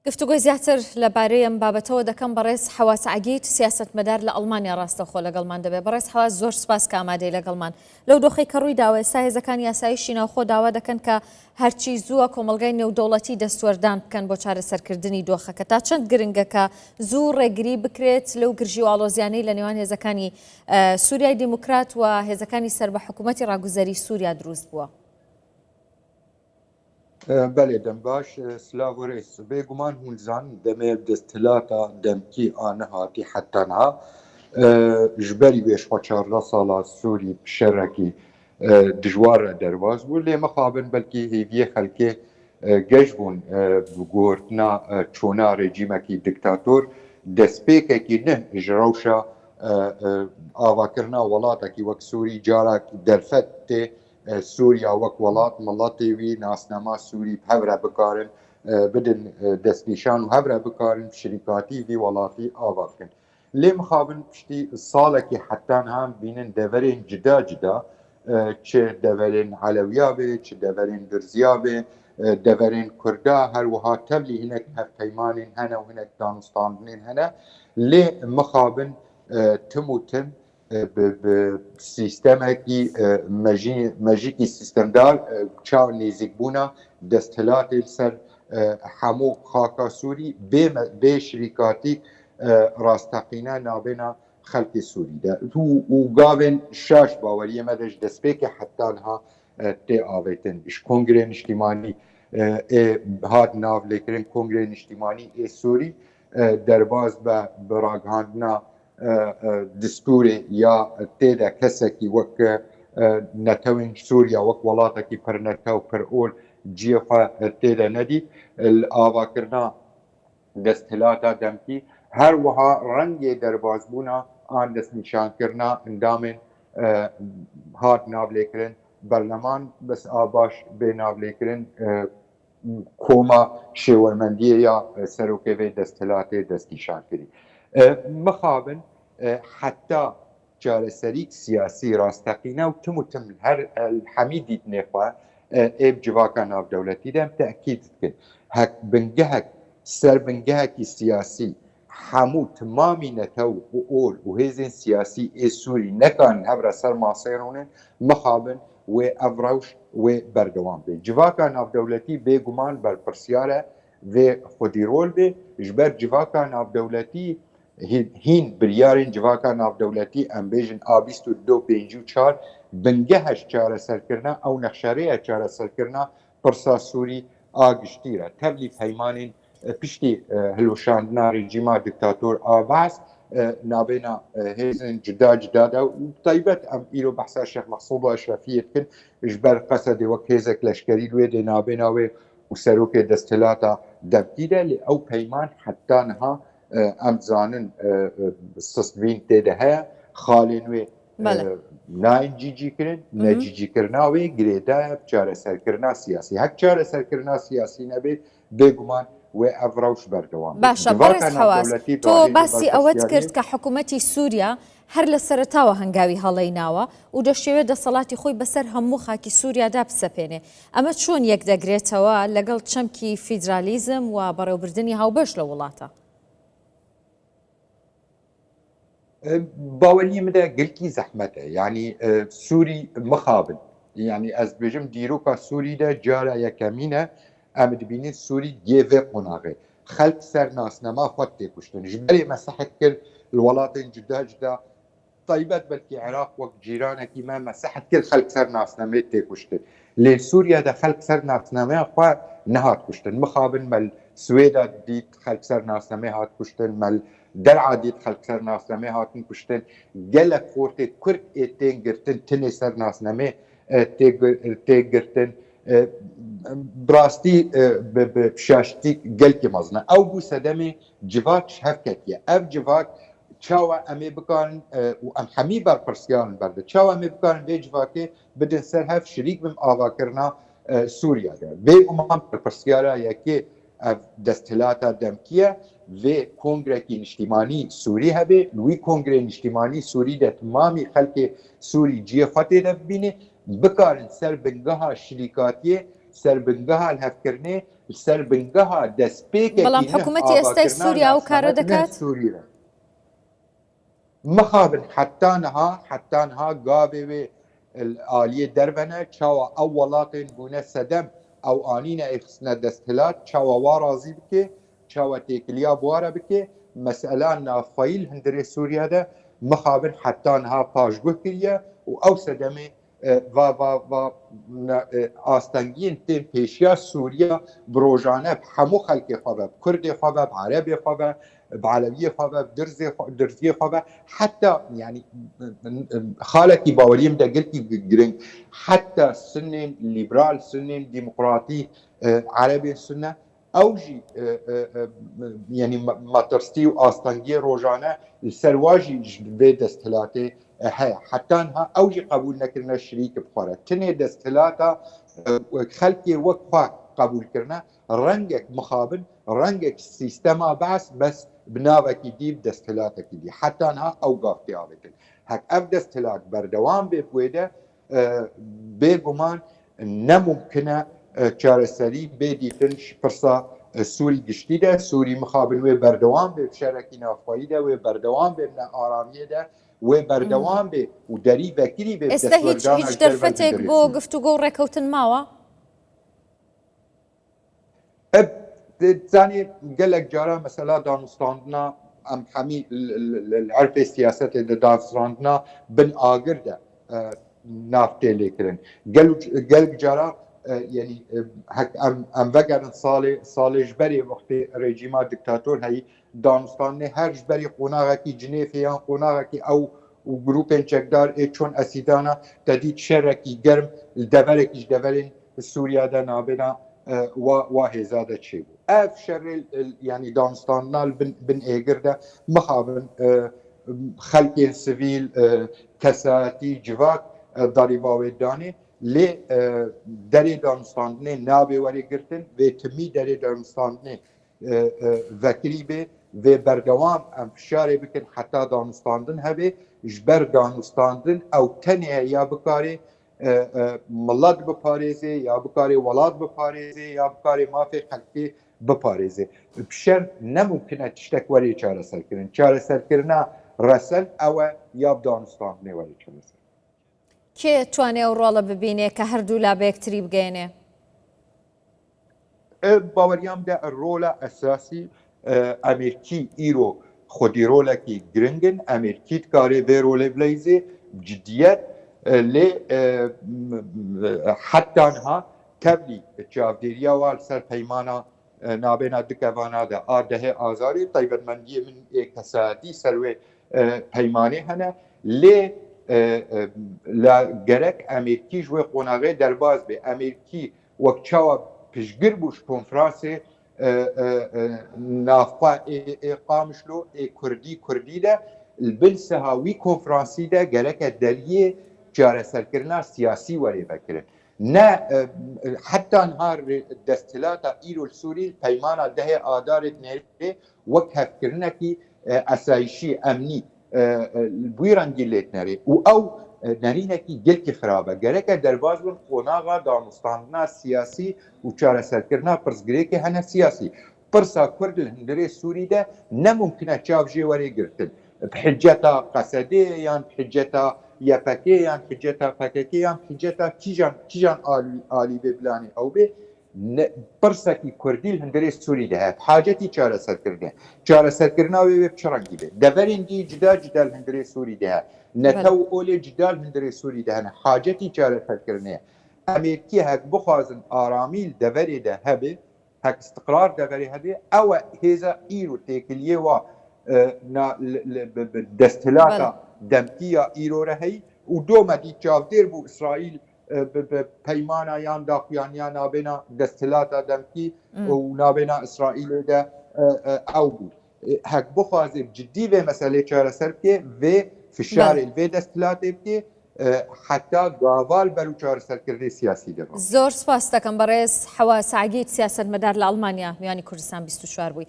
گفتوگۆی زیاتر لەبارەی ئەم بابەتەوە دەکەم بەڕێز حەواس عەگیت سیاسەتمەدار لە ئەڵمانیا ڕاستەوخۆ لەگەڵمان دەبێت. بەڕێز حەواس زۆر سپاس کە ئامادەی لەگەڵمان لەو دۆخەی کە ڕووی داوە ئێستا هێزەکانی یاساییشی ناوخۆ داوا دەکەن کە هەرچی زووە کۆمەڵگای نێودەوڵەتی دەستوەردان بکەن بۆ چارەسەرکردنی دۆخەکە تا چەند گرنگە کە زوو ڕێگری بکرێت لەو گرژی و ئاڵۆزیانەی لە نێوان هێزەکانی سووریای دیموکرات و هێزەکانی سەر بە حکوومەتی ڕاگوزەری سووریا دروست بووە. بله دم باش سلاو ریس بێگومان هونزان دەمێ دەستهلاتا دەمکی ئانەهاتی حتەنها ژبەری بێشخوا 14 ساڵا سووری شەڕێکی دژوارە دەرواز بوو لێ مەخابن بەلکی هێویە خەلکێ گەشت بوون گۆرتنا چۆنا ڕێجیمەکی دیکتاتۆر دەستپێکێکی نە ژڕەوشە ئاواکردنا وڵاتێکی وەک سووری جارێک دەرفەت تێ سووریا وەک وڵات مڵەتێوی ناسنەما سووری هەورە بکارن بدن دەستنیشان و هەورە بکارن شریکاتیوی وڵاتی ئاوا بکەن. لێ مخابن پشتی ساڵێکی حتان هەم بینن دەڤەرێن جدا جدا چه دەڤەرێن عەلەویا بێ چه دەڤەرێن درزیا بێ دەڤەرێن کووردا هەروەها تەبلی هینێک هەفپەیمانین هەنە و هینێک دانوستاندنین هەنە لێ مخابن تم و تم سیستەمێکی مەژیکی سیستەمدار چاو نێزیک بوونا دەستهلاتی سەر هەموو خاکا سووری بێ شریکاتی ڕاستەقینە نابێنە خەڵکی سووریدا و گاوێن شاش باوەریە مەدەش دەستپێکی حتانها تێ ئاوێتن ئیش کۆنگرێ نیشتیمانی هات ناولێکردن کۆنگرێ نیشتیمانی سووری دەرباز بە بڕاگهاندنا دستوری یا تێدا کەسێکی وەک نەتەوین سووریا وەک وڵاتێکی پڕنەتە و پڕئۆل جیێخوا تێدا نەدیت ئاواکردنا دەستهلاتا دەمکی هەروەها ڕەنگێ دەربازبوونا ئان دەستنیشانکردنا ئەندامێن هات ناولێکردن بەرلەمان بەس ئاباش بێ ناولێکردن کۆما شێوەرمەندیە یا سەرۆکێوێ دەستهلاتێ دەستنیشانکردی مخابن حتا چارەسەریک سیاسی ڕاستەقینە و تم هەر هەمی دیتنێخوا ئێب جڤاکە ناودەوڵەتی دەم تەکید بکەن هەک بنگەهەک سەر بنگەهەکی سیاسی هەموو تمامی نەتە و ئۆل و هێزên سیاسی ئێ سووری نەکان هەبرە سەر ماسێڕونن مخابن وێ ئەڤڕەوش وێ بەردەوام بێ جڤاکە ناودەوڵەتی بێگومان بەرپرسیارە vê xwedîrol bê ji ber civaka navdewletî hîn biryarên civaka navdewletî em bêjin a 22-54 bingeha ji çareserkirina ew nexşereya çareserkirina pirsa Sûrî a giştî re tevlî peymanên piştî hilweşandina rejîma diktatör Abbas nabêna hêzên cida cida de û taybet em îro behsa Şex Mexsûd Eşrefiyê dikin ji ber qesedê wek hêzek leşkerî wê dê nabêna wê û serokê desthilata devkî de lê ew peyman heta niha em zanin sistvîn tê de heye xalên wê nayên cîcîkirin necîcîkirina wê girêdaya çareserkirina siyasî hek çareserkirina siyasî nebê bêguman wê ev rewş berdewam باشە بەڕێز حەواس تۆ باسی ئەوەت کرد کە حکوومەتی سووریا هەر لە سەرەتاوە هەنگاوی هەڵەیناوە و دەشێوێت دەسەڵاتی خۆی بەسەر هەموو خاکی سووریادا بسەپێنێ ئەمە چۆن یەک دەگرێتەوە لەگەڵ چەمکی فیدرالیزم و بەڕێوەبردننی هاوبەش لە وڵاتە باوەری مدە گرکی زەحمەتە یعنی سووری مخابن یعنی ئەس بێژم دیرۆکە سووریدا جارە یەکەمینە ئەم دبینین سووری گێڤێ قۆناغێ خەلک سەر ناسنەما خۆت تێکوشتن ji berê me sehet kir li welatên cuda cuda taybet belkî Iraq wek cîranekî me me sehet kir xelk ser nasnemê têkuştin lê Sûriyada xelk ser nasnemeya xwe nehat kuştin mixabin mel Swêda dît xelk ser nasnemê hat kuştin mel der'a dît xelk ser nasnemê hatin kuştin gelek xortê Kurd ê tên girtin tinê ser nasnemê tê girtin براستی به شاشتی گلکی مزنه او بو سدمه جواک هفکتیه اف جواک چاوا امی بکن و ام همی بر پرسیان برده چاوا امی بکن به جواکه بدن سر هف شریک بم آوا کرنا سوریا ده به امام بر پرسیارا یکی دستهلاتا دمکیه و کنگرکی نشتیمانی سوری هبه لوی کنگره نشتیمانی سوری ده تمامی خلق سوری جیه خطه ده بینه بکارن سر بنگاه شریکاتیه سربنگها الهفکرنه سربنگها دسپیک بەڵام حکوومەتی ئێستای سووریا و کارە دەکات مخابن حتى نها قابي الآلية دربنا شاوا أولاتين بونا سدم أو آنينا إخسنا دستهلات شاوا وارازي بكي شاوا تيكليا بوارا بكي مسألة نافايل هندري سوريا ده مخابن حتى نها پاشگوه كريا و سدمي و آستنگین تیم پیشیا سوریا بروجانه بحمو خلقی خواه بكردي خواه بعربي خواه بعلوية خواه بدرزية خواه حتى يعني خالتي باوريم دا قلتي جرين حتى سنين ليبرال سنين ديمقراطي عربي سنة اوجي يعني ماترستي واستنجي روجانه السرواجي جبه دستهلاتي حتى انها اوجي قبول نكرنا الشريك بخوره تني دستهلاتا خلقي وقفا قبول كرنا رنجك مخابن رنجك سيستما بس بنابك ديب دستهلاتك دي حتى انها اوقاف تيابك هك اف دستهلات بردوام بفويده بيقومان نممكنه چارەسەری بێدیتن پرسا سووری گشتیدا سووری مخابن وێ بەردەوام بێ شارێکی ناوخۆییدا وێ بەردەوام بێ لە ئارامیەدا وێ بەردەوام بێ و دەری بەکری بێ ئێستا هیچ دەرفەتێک بۆ گفتوگۆ و ڕێکەوتن ماوە زانێ gelek جارە مەسەلا دانوستاندنا ئەم هەمی عەرفی سیاسەتێ لە دانوستاندنا بن ئاگردا نافتێ لێکردن gelek جارە يعني ام وگرن سال جبري وقت رژیما دکتاتور هی دانستان هر جبري قوناغکی جنیفیان قوناغکی او و گروپین چکدار چون اسیدانا تدید شرکی گرم دورکیش دورین سوریا دا نابنا و هزاده چی بود اف شر يعني دانستان بن ایگر دا مخابن خلق سویل کساتی جواک داریباوی دانی لی دری دانستاندنه نابی وری گرتن و تمی دری دانستاندنه وکری به و بردوام انفشاری بکن حتی دانستاندن هبه جبر دانستاندن او تنه یا بکاری ملت بپاريزي يا بكاري ولاد بپاريزي يا بكاري مافي خلقي بپاريزي بشر نممكن تشتك وري چاره سركرن چاره سركرنا رسل او يا دانستان نه وري چاره سر كي تواني او رولا ببيني كهردو لا بيكتري بگينه باوريام ده الرولا اساسي امريكي ايرو خودي رولا كي جرينجن امريكي تكاري بيرولي بلايزي بجديات لی حتی انها کبلی چاودیریا وال سر پیمانا نابینا دکوانا ده آرده آزاری طیبت مندی من کسادی سروی پیمانی هنه لی لگرک امریکی جوی قناغه درباز به امریکی وقت چاو پشگر بوش کنفرانسی نافقا اقامشلو کردی ده البنسهاوی کنفرانسی ده گرک دلیه چاره سرکرنا سیاسی وری بکره نه حتی نهار دستلات ایرو سوری پیمانا ده آدارت نهره وقت هفکرنا کی اسایشی امنی بویرانگی لیت نره او نرینه کی گل کی خرابه گره که درباز بون قناغا دانستاندنا سیاسی و چاره سرکرنا پرسگره که هنه سیاسی پرسا کرد الهندره سوری ده نممکنه چاوجه وری گرتن بحجتا قصده یا بحجتا یپکی یا حجتا پککی یا حجتا کیجان آلی ببلانی او به پرسکی کردی هندری سوری ده حاجتی چاره سر کرده چاره سر کرنا و بچرانگی به دورین دی جدا هندری سوری ده نتو اول جدا هندری سوری ده حاجتی چاره سر کرنه امریکی هک بخوازن آرامیل دوری ده هبه هک استقرار دوری هبه او هزا ایرو تکلیه و دستلاتا دمتیا ایرو رهی و دو مدی چاودیر بو اسرائیل پیمانا یان داقیان یا نابینا دستلاتا دمتی و نابینا اسرائیل ده او بود هک بخوازیم جدی و مسئله چاره سر که و فشار الوی دستلاتا که حتی گاوال برو چاره سر کرده سیاسی ده زور سپاس دکم برای حواس عگید سیاست مدار لألمانیا میانی کردستان 24 بوی